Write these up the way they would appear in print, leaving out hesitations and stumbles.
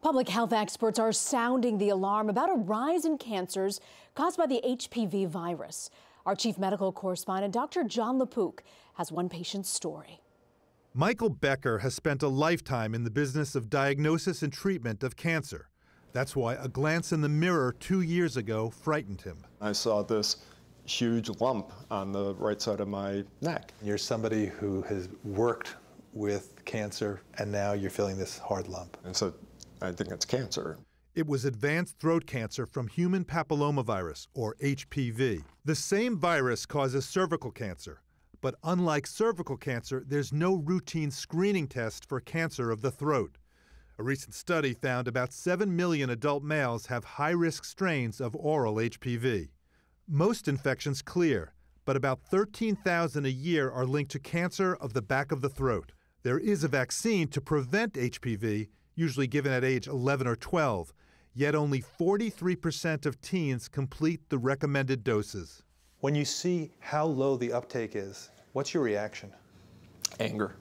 Public health experts are sounding the alarm about a rise in cancers caused by the HPV virus. Our chief medical correspondent, Dr. Jon Lapook, has one patient's story. Michael Becker has spent a lifetime in the business of diagnosis and treatment of cancer. That's why a glance in the mirror 2 years ago frightened him. I saw this huge lump on the right side of my neck. You're somebody who has worked with cancer, and now you're feeling this hard lump. And so I think it's cancer. It was advanced throat cancer from human papillomavirus, or HPV. The same virus causes cervical cancer. But unlike cervical cancer, there's no routine screening test for cancer of the throat. A recent study found about 7 million adult males have high-risk strains of oral HPV. Most infections clear, but about 13,000 a year are linked to cancer of the back of the throat. There is a vaccine to prevent HPV, usually given at age 11 or 12, yet only 43% of teens complete the recommended doses. When you see how low the uptake is, what's your reaction? Anger.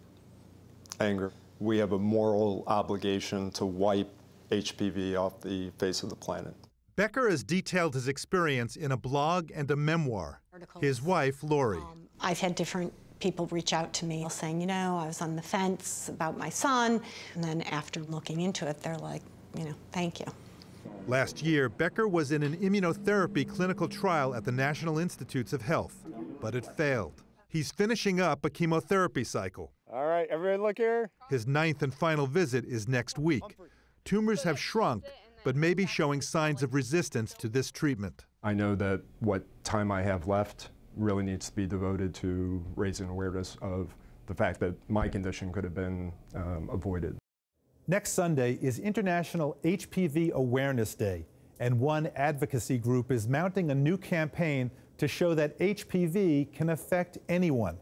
Anger. We have a moral obligation to wipe HPV off the face of the planet. Becker has detailed his experience in a blog and a memoir. His wife, Lori. I've had different people reach out to me saying, you know, I was on the fence about my son. And then after looking into it, they're like, you know, thank you. Last year, Becker was in an immunotherapy clinical trial at the National Institutes of Health, but it failed. He's finishing up a chemotherapy cycle. All right, everybody look here. His 9th and final visit is next week. Tumors have shrunk, but may be showing signs of resistance to this treatment. I know that what time I have left really needs to be devoted to raising awareness of the fact that my condition could have been avoided. Next Sunday is International HPV Awareness Day, and one advocacy group is mounting a new campaign to show that HPV can affect anyone.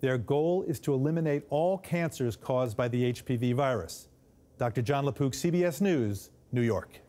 Their goal is to eliminate all cancers caused by the HPV virus. Dr. Jon Lapook, CBS News, New York.